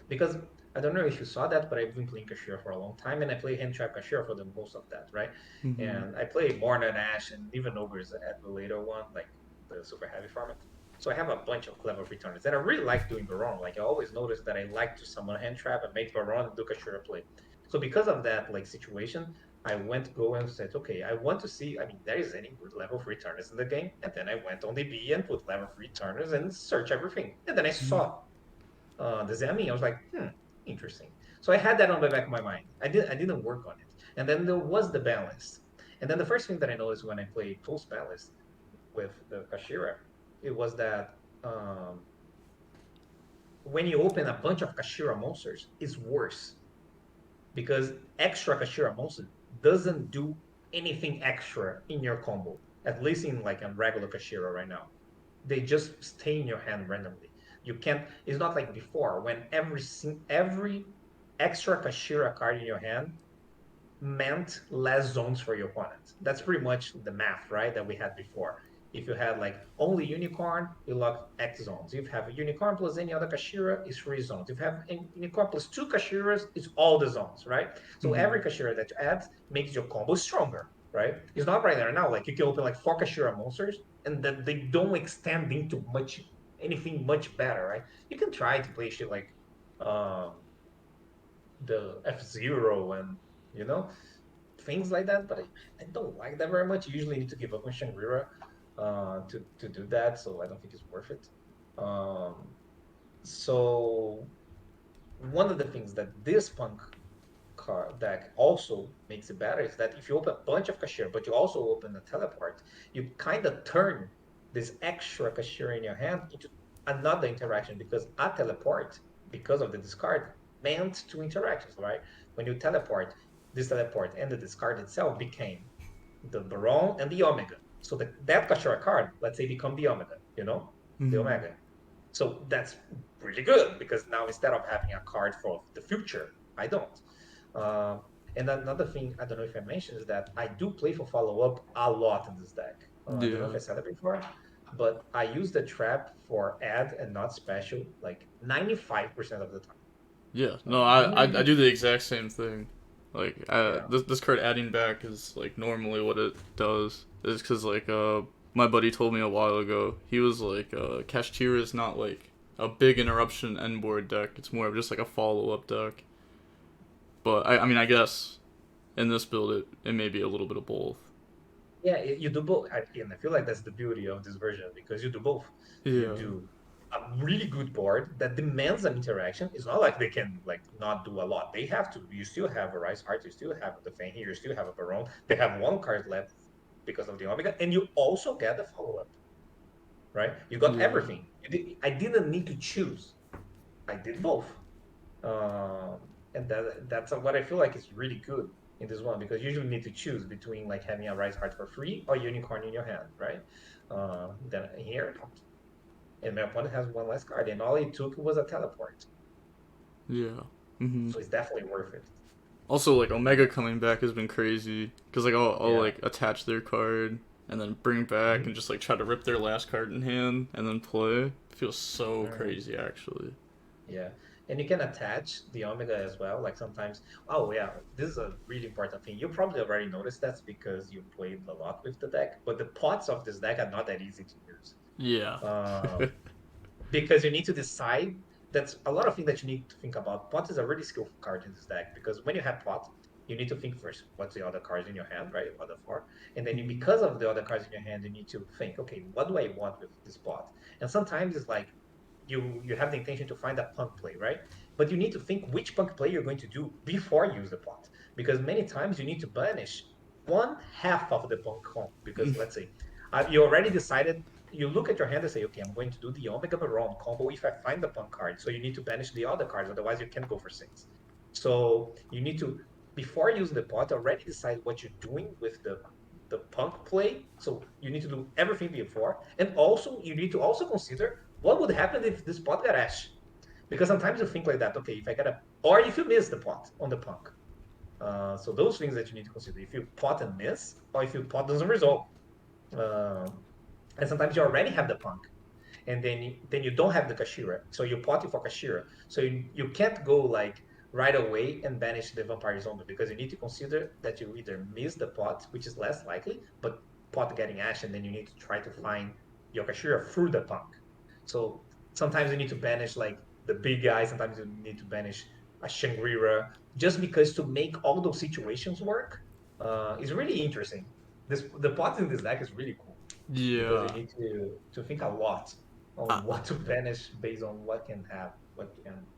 because I don't know if you saw that, but I've been playing Kashira for a long time, and I play hand trap Kashira for the most of that, right? Mm-hmm. And I play more than Ash and even Ogres at the later one, like the super heavy format. So I have a bunch of clever returners that I really like doing Baron. Like I always notice that I like to summon hand trap and make Baron and do Kashira play. So because of that like situation, I went go and said, okay, I want to see. I mean, there is any good level of returners in the game, and then I went on the B and put level of returners and search everything, and then I Mm-hmm. saw the Zami. I was like, interesting. So I had that on the back of my mind. I didn't work on it, and then there was the balance. And then the first thing that I noticed when I played post balance with the Kashira, it was that when you open a bunch of Kashira monsters, it's worse because extra Kashira monster doesn't do anything extra in your combo. At least in like a regular Kashira right now, they just stay in your hand randomly. You can't. It's not like before when every extra Kashira card in your hand meant less zones for your opponent. That's pretty much the math, right? That we had before. If you had like only unicorn, you lock X zones. If you have a unicorn plus any other Kashira, it's free zones. If you have a unicorn plus two Kashiras, it's all the zones, right? So Mm-hmm. every Kashira that you add makes your combo stronger, right? It's not right there now. Like you can open like four Kashira monsters and then they don't extend into much anything much better, right? You can try to play shit like um, the F-Zero and you know things like that, but I don't like that very much. You usually need to give up on Shangri-La to do that, so I don't think it's worth it. Um, so one of the things that this punk card deck also makes it better is that if you open a bunch of Kashir, but you also open a teleport, you kind of turn this extra Kashir in your hand into another interaction because a teleport, because of the discard, meant two interactions, right? When you teleport, this teleport and the discard itself became the Baron and the Omega. So that Kashira card, let's say, become the Omega, the Mm-hmm. Omega. So that's really good because now instead of having a card for the future, I don't. Uh, And another thing I don't know if I mentioned is that I do play for follow up a lot in this deck. I don't know if Yeah. I said it before, but I use the trap for add and not special like 95% of the time. Yeah. No, I Really, do the exact same thing. Like yeah, this card adding back is like normally what it does. Is because like my buddy told me a while ago. He was like Kashtira is not like a big interruption end board deck. It's more of just like a follow up deck. But I mean I guess in this build it may be a little bit of both. yeah. You do both, and I feel like that's the beauty of this version because you do both. You Yeah. do a really good board that demands an interaction. It's not like they can like not do a lot. They have to. You still have a Rise Heart. You still have the Fang here. You still have a Baron. They have one card left because of the Omega, and you also get the follow up. Right? You got Yeah. everything. I didn't need to choose. I did both. And that's what I feel like is really good in this one because you usually need to choose between like having a Rise Heart for free or Unicorn in your hand, right? Then here, and my opponent has one less card, and all it took was a teleport, Yeah. Mhm. so it's definitely worth it. Also, like Omega coming back has been crazy because like I'll Yeah. like attach their card and then bring back Mhm. and just like try to rip their last card in hand and then play. It feels so Mhm. crazy actually. Yeah. And you can attach the Omega as well. Like sometimes, oh yeah, this is a really important thing. You probably already noticed that's because you played a lot with the deck, but the pots of this deck are not that easy to use. Yeah. Um, because you need to decide. That's a lot of things that you need to think about. Pot is a really skillful card in this deck because when you have pot, you need to think first, what's the other cards in your hand, right? Other four. And then Mhm. because of the other cards in your hand, you need to think, okay, what do I want with this pot? And sometimes it's like you have the intention to find a punk play, right? But you need to think which punk play you're going to do before you use the pot. Because many times you need to banish one half of the punk comp. Because let's say you already decided you look at your hand and say, okay, I'm going to do the Omega Baron combo if I find the punk card. So you need to banish the other cards, otherwise you can't go for six. So you need to, before using the pot, already decide what you're doing with the punk play. So you need to do everything before, and also you need to also consider what would happen if this pot got ash. Because sometimes you think like that, okay, if I get a, or if you miss the pot on the punk. So those things that you need to consider. If you pot and miss, or if you pot doesn't resolve. Um, and sometimes you already have the punk and then you don't have the Kashira. So you pot it for Kashira. So you can't go like right away and banish the Vampire Zombie because you need to consider that you either miss the pot, which is less likely, but pot getting ash, and then you need to try to find your Kashira through the punk. So sometimes you need to banish like the big guy, sometimes you need to banish a Shangri-La, just because to make all those situations work is really interesting. The pot in this deck is really cool because you Yeah. need to think a lot on what to banish based on what can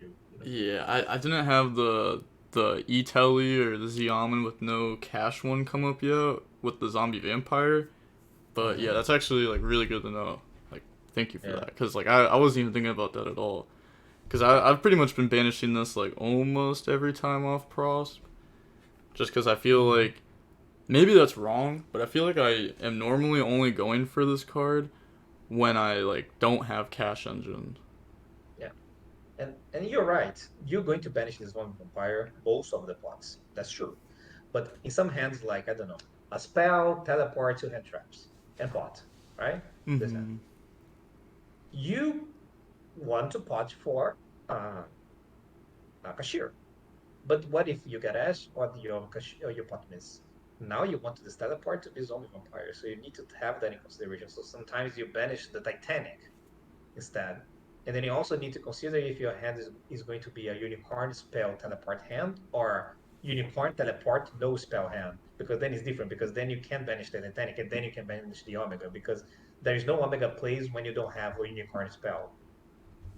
do. Yeah, I didn't have the E-Telly or the Xiamen with no cash one come up yet with the zombie vampire. But yeah, Hmm. that's actually like really good to know. Like, thank you for Yeah. that. Cause like I wasn't even thinking about that at all. Cause I've pretty much been banishing this like almost every time off pros. Just cause I feel Hmm. like maybe that's wrong, but I feel like I am normally only going for this card when I like don't have cash engine. Yeah. And you're right. You're going to banish this one vampire most of the plots. That's true. But in some hands, like I don't know, a spell, teleport, two hand traps, and pot, right? This hand. Mm-hmm. You want to pot for uh, Kashir. But what if you get Ash or your pot miss? Now you want to this teleport to be zombie vampire, so you need to have that in consideration. So sometimes you banish the Titanic instead. And then you also need to consider if your hand is going to be a unicorn spell teleport hand or unicorn teleport no spell hand. Because then it's different, because then you can banish the Titanic and then you can banish the Omega, because there is no Omega plays when you don't have a unicorn spell.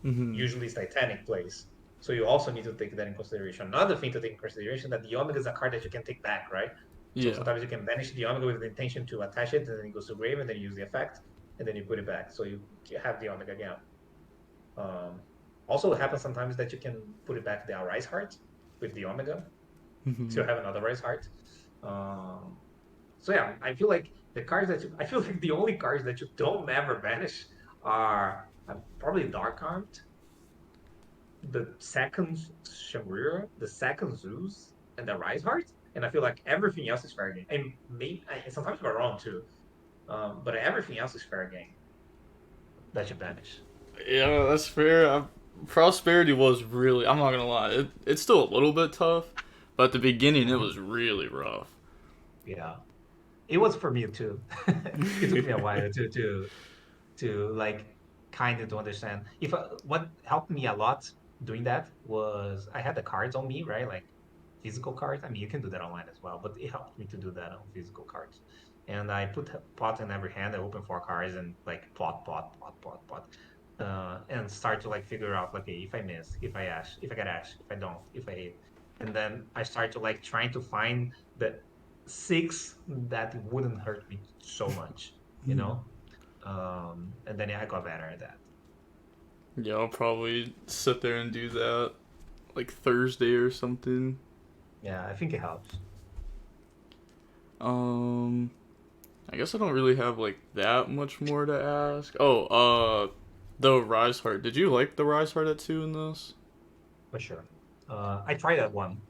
Mm-hmm. Usually it's Titanic plays. So you also need to take that in consideration. Another thing to take in consideration that the Omega is a card that you can take back, right? So Yeah. sometimes you can banish the Omega with the intention to attach it, and then it goes to grave, and then you use the effect, and then you put it back. So you have the Omega again. Um, Also, it happens sometimes that you can put it back the Rise Heart with the Omega, Mm-hmm. so you have another Rise Heart. Um, so yeah, I feel like I feel like the only cards that you don't never banish are probably Dark Armed, the second Shangri-La, the second Zeus, and the Rise Heart. and I feel like everything else is fair game. And and sometimes we're wrong too, but everything else is fair game. That should vanish. Yeah, that's fair. Prosperity was really. I'm not gonna lie. It's still a little bit tough, but at the beginning it Mhm. was really rough. Yeah, it was for me too. It took me a while to like kind of to understand. If What helped me a lot doing that was I had the cards on me, right? Like physical cards. I mean, you can do that online as well, but it helped me to do that on physical cards. And I put pot in every hand. I open four cards and like pot, and start to like figure out like, okay, if I miss, if I get ash, if I don't, if I hit, and then I start to like trying to find the six that wouldn't hurt me so much, you know. And then I got better at that. Yeah, I'll probably sit there and do that like Thursday or something. Yeah, I think it helps. Um, I guess I don't really have like that much more to ask. Oh, the Rise Heart. Did you like the Rise Heart at 2 in this? For sure. I tried that one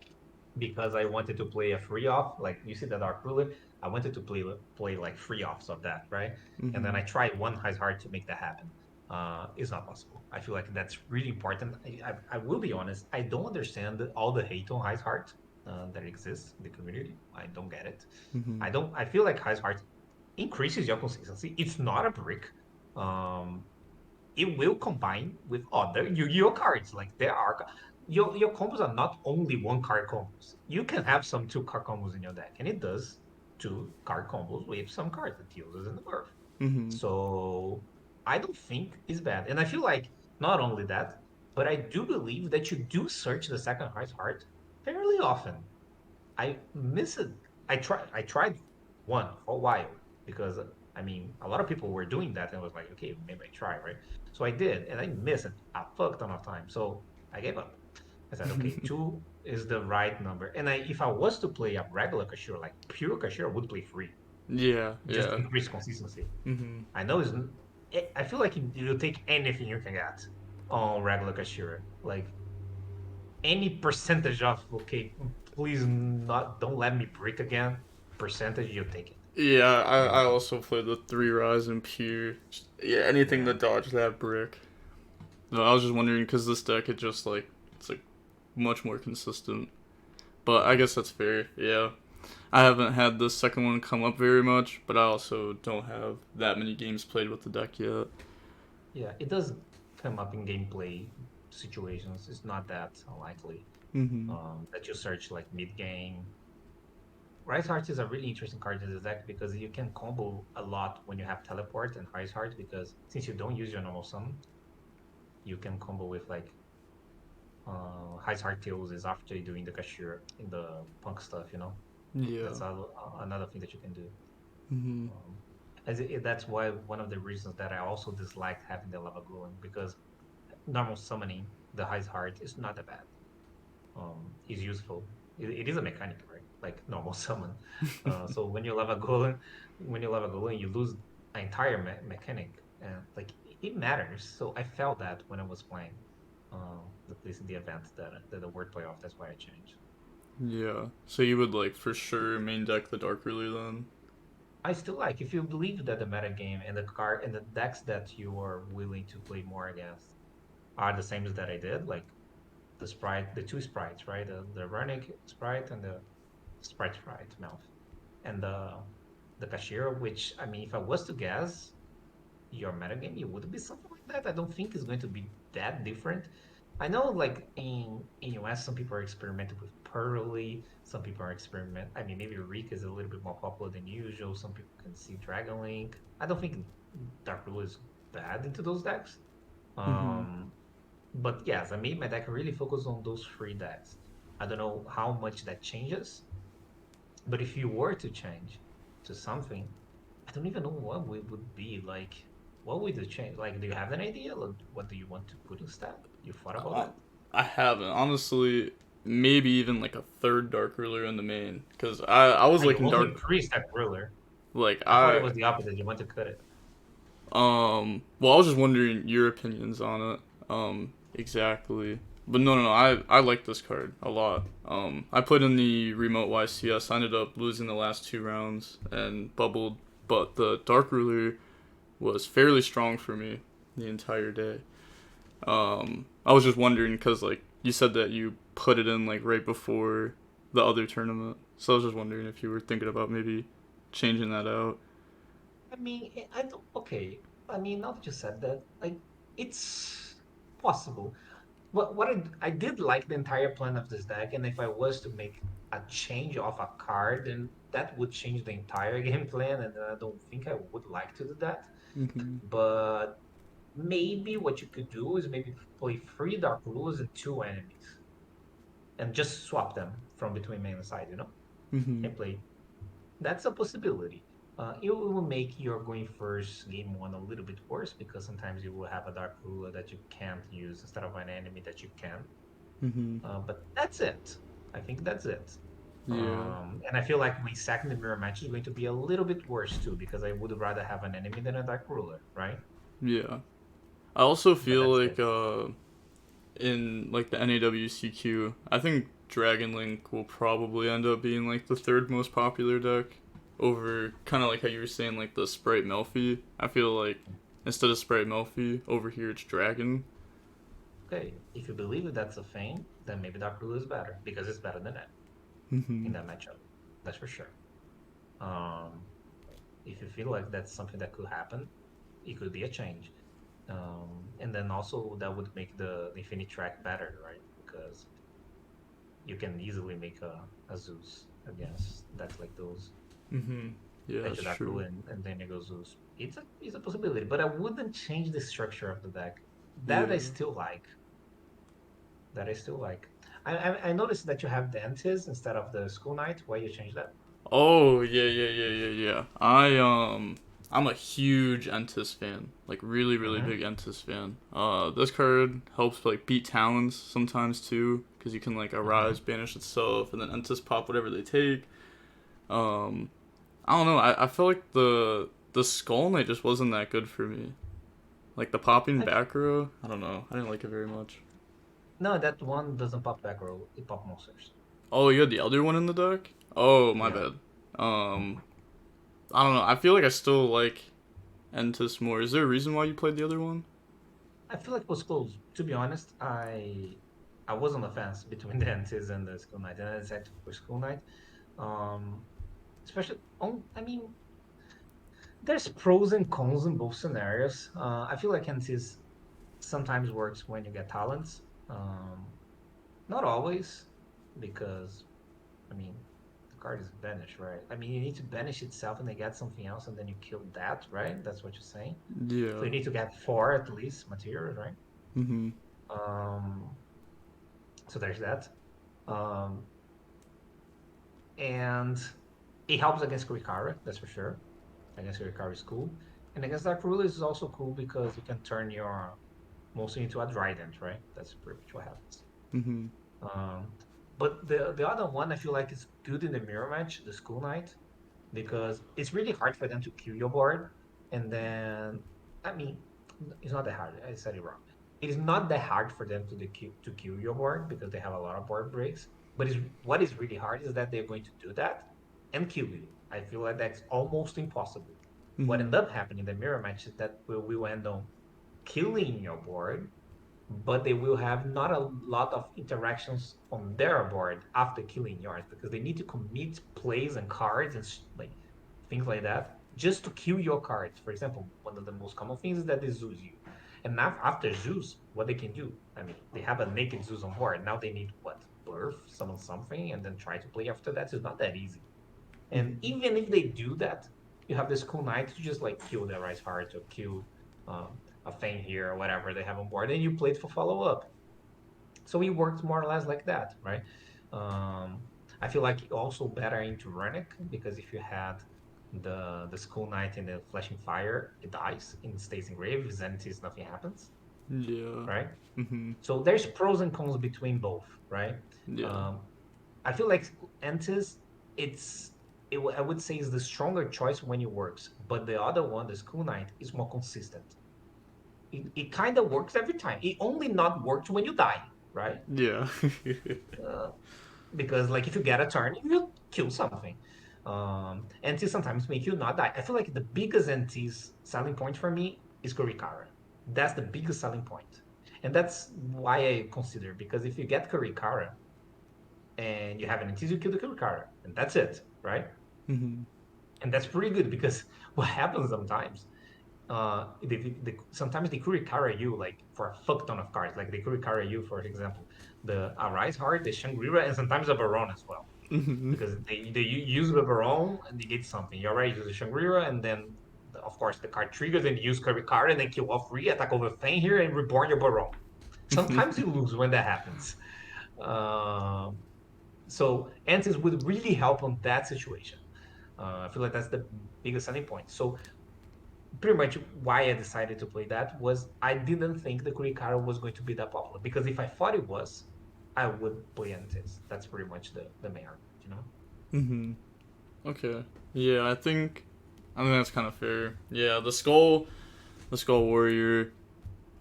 because I wanted to play a free off. Like you see that Dark Ruler, I wanted to play like free offs of that, right? And then Mm-hmm. I tried one Heist Hard to make that happen. It's not possible. I feel like that's really important. I will be honest. I don't understand all the hate on Heist Hard that exists in the community. I don't get it. Mm-hmm. I don't. I feel like Heist Hard increases your consistency. It's not a brick. Um, it will combine with other Yu-Gi-Oh cards. Like there are your combos are not only one card combos. You can have some two card combos in your deck, and it does two card combos with some cards that uses in the birth. Mm-hmm. So I don't think it's bad. And I feel like not only that, but I do believe that you do search the second heart fairly often. I miss it. I tried one for a while because I mean a lot of people were doing that and I was like, okay, maybe I try, right? So I did and I missed it a fuck ton of time. So I gave up. I said, okay, two is the right number. And if I was to play a regular Kashira, like pure Kashira, I would play free. Yeah, Just yeah. increase consistency. Mm-hmm. I know I feel like you'll take anything you can get on regular Kashira. Like any percentage of okay, please not don't let me break again. Percentage, you take it. Yeah, I And also played the 3 Rise and Pure. Yeah, anything yeah, that dodged that brick. No, I was just wondering because this deck it just like it's like much more consistent. But I yeah, guess that's fair. Yeah. I haven't had the second one come up very much, but I also don't have that many games played with the deck yet. yeah. It does come up in gameplay situations. It's not that unlikely Mm-hmm. that you search like mid game. Rise Heart is a really interesting card in this deck because you can combo a lot when you have teleport and Rise Heart because since you don't use your normal summon, you can combo with like Rise Heart Tails is after doing the cashier in the punk stuff, you know. Yeah. That's another thing that you can do. Mm-hmm. Um, that's why one of the reasons that I also disliked having the lava glowing because normal summoning the highest heart is not that bad. Is useful. It is a mechanic, right? Like normal summon. So when you lava golem, you lose an entire mechanic, and like it matters. So I felt that when I was playing at least in the event that the word playoff. That's why I changed. Yeah. So you would like for sure main deck the Dark Ruler then? I still like if you believe that the meta game and the card and the decks that you are willing to play more against are the same as that I did, like the two sprites, right? The Runic sprite and the sprite mouth, and the cashier. Which I mean, if I was to guess, your metagame, it would be something like that. I don't think it's going to be that different. I know, like in US, some people are experimenting with Pearly. Some people are experiment. I mean, maybe Reek is a little bit more popular than usual. Some people can see Dragon Link. I don't think Dark Blue is bad into those decks. Mm-hmm. Um, but yes, I made my deck really focus on those three decks. I don't know how much that changes, but if you were to change to something, I don't even know what we would be like. What would you change? Like, do you have an idea? Like, what do you want to put instead? You thought about Um, that? I haven't honestly. Maybe even like a third Dark Ruler in the main, because I was Ah, you liking want to Dark increase that ruler. like I thought it was the opposite. You want to cut it. well I was just wondering your opinions on it exactly. But no, no, no. I like this card a lot. I played in the remote YCS. I ended up losing the last two rounds and bubbled, but the Dark Ruler was fairly strong for me the entire day. I was just wondering because like you said that you put it in like right before the other tournament, so I was just wondering if you were thinking about maybe changing that out. I mean, I don't, okay. I mean, now that you said that, like, it's possible. I did like the entire plan of this deck, and if I was to make a change of a card, then that would change the entire game plan, and I don't think I would like to do that. Mhm. But maybe what you could do is maybe play three Dark Rulers and two enemies, and just swap them from between main and side, Mhm. and play. That's a possibility. It will make your going first game one a little bit worse because sometimes you will have a Dark Ruler that you can't use instead of an enemy that you can. Mhm. But that's it. I think that's it. Yeah. And I feel like my second mirror match is going to be a little bit worse too because I would rather have an enemy than a Dark Ruler, right? Yeah. I also But feel that's like it. in like the NAWCQ, I think Dragon Link will probably end up being like the third most popular deck over kind of like how you were saying like the Sprite Melfi. I feel like instead of Sprite Melfi over here it's Dragon. Okay, if you believe that that's a thing, then maybe Dark Ruler is better because it's better than that in Mhm. that matchup. That's for sure. Um, if you feel like that's something that could happen, it could be a change. And then also that would make the Infinite track better, right? Because you can easily make a Zeus against that's like those Mhm. Yeah, that that's you Dark Rule true. and then you go Zeus. It's a possibility, but I wouldn't change the structure of the deck. That I Yeah. still like. That I still like. I noticed that you have Dentist instead of the School Knight. Why you change that? Oh yeah, yeah, yeah, yeah, yeah. I'm a huge Entis fan. Like really, really Mm-hmm. big Entis fan. This card helps like beat Talons sometimes too, because you can like Mm-hmm. Arise, banish itself, and then Entis pop whatever they take. Um, I don't know. I feel like the Skull Knight just wasn't that good for me. Like the popping I back row, I don't know. I didn't like it very much. No, that one doesn't pop back row. It pop monsters. Oh, you had the other one in the deck? Oh, my Yeah. bad. I don't know. I feel like I still like Entis more. Is there a reason why you played the other one? I feel like it was close. To be honest, I was on the fence between the Dentist and the School Knight, and I decided for School Knight. Um, especially on, I mean, there's pros and cons in both scenarios. I feel like Dentist sometimes works when you get talents. Not always, because I mean, the card is banished, right? I mean, you need to banish itself and then get something else, and then you kill that, right? That's what you're saying. So you Yeah. need to get four at least materials, right? Mhm. Um, so there's that. Um, and it helps against Kurikara, that's for sure. Against Kurikara is cool. And against Dark Rulers is also cool because you can turn your monster into a Trident, right? That's pretty much what happens. Mhm. Um, but the other one I feel like is good in the mirror match, the School Knight, because it's really hard for them to kill your board. And then, I mean, it's not that hard. I said it wrong. It is not that hard for them to kill your board because they have a lot of board breaks. But what is really hard is that they're going to do that and kill you. I feel like that's almost impossible. What Mhm. ended up happening in the mirror match is that we will end on killing your board, but they will have not a lot of interactions on their board after killing yours because they need to commit plays and cards and like things like that just to kill your cards. For example, one of the most common things is that they Zeus you. And now after Zeus, what they can do? I mean, they have a naked Zeus on board. Now they need what? Birth, summon something, and then try to play after that. It's not that easy. And Mhm. even if they do that, you have this cool knight to just like kill their Rise Heart or kill a thing here or whatever they have on board, and you play it for follow up. So it works more or less like that, right? Um, I feel like also better into Runic because if you had the School Knight in the Flashing Fire, it dies and stays engraved. Zenities, nothing happens, Yeah. right? Mhm. So there's pros and cons between both, right? Yeah. Um, I feel like Entis, it's I would say is the stronger choice when it works, but the other one, the School Knight, is more consistent. It kind of works every time. It only not works when you die. right? Yeah. Uh, because like if you get a turn, you kill something. NT sometimes make you not die. I feel like the biggest NT's selling point for me is Kurikara. That's the biggest selling point. And that's why I consider, because if you get Kurikara and you have an NT's, you kill the Kurikara. And that's it, right? Hmm. And that's pretty good because what happens sometimes, sometimes they Kurikara you like for a fuck ton of cards. Like they Kurikara you, for example, the Arise Heart, the Shangri-La, and sometimes the Baron as well, Hmm. because they use the Baron and they get something. You already use the Shangri-La, and then of course the card triggers and you use Kurikara and then kill all three, attack over thing here, and reborn your Baron. Sometimes you lose when that happens. Um, so Antis would really help on that situation. I feel like that's the biggest selling point. So pretty much why I decided to play that was I didn't think the Kurikara was going to be that popular, because if I thought it was, I would play Antis. That's pretty much the main argument, you know? Hmm. Okay. Yeah, I think that's kind of fair. Yeah, the Skull Warrior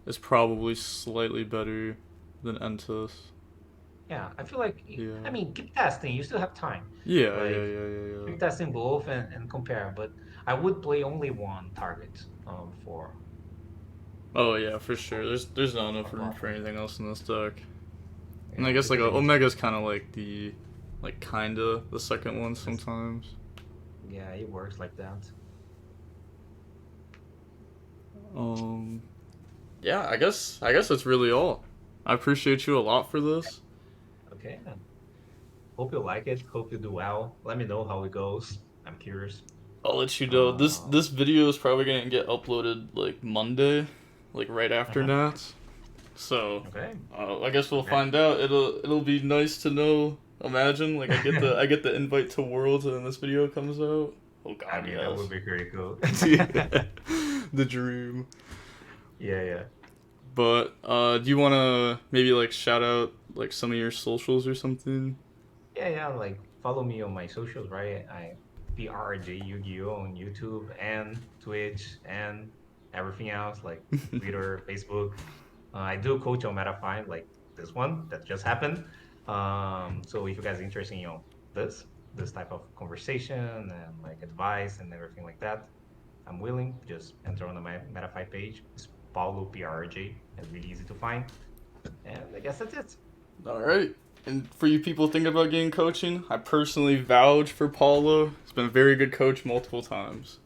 is probably slightly better than Entus. Yeah, I feel like, I Yeah. mean, keep testing. You still have time. Yeah, yeah, Like, yeah, yeah, yeah. keep testing both and compare. But I would play only one target Oh yeah, for sure. There's not enough for room for Papa. anything else in this deck. And I Yeah, guess like because you need to. Omega's kind of like the like kinda the second one It's, sometimes. yeah, it works like that. Um yeah, I guess that's really all. I appreciate you a lot for this. Okay, then. Hope you like it. Hope you do well. Let me know how it goes. I'm curious. I'll let you know. This Uh, this video is probably gonna get uploaded like Monday, like right after mhm. Nats. So, Okay. I guess we'll Okay. find out. It'll be nice to know. Imagine like I get the invite to Worlds and then this video comes out. Oh I God, mean, that would yes. be pretty cool. The dream. Yeah, yeah. But do you wanna maybe like shout out like some of your socials or something? Yeah, yeah. Like, follow me on my socials, right? PRJ YuGiOh on YouTube and Twitch and everything else, like Twitter, Facebook. I do coach on MetaFind, like this one that just happened. So if you guys are interested in, this type of conversation and like advice and everything like that, I'm willing. Just enter on my MetaFi page. It's Paulo PRJ. It's really easy to find. And I guess that's it. All right. And for you people thinking about getting coaching, I personally vouch for Paulo. He's been a very good coach multiple times.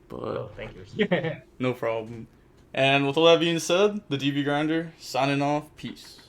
But Oh, thank you. no problem. And with all that being said, the DB Grinder signing off. Peace.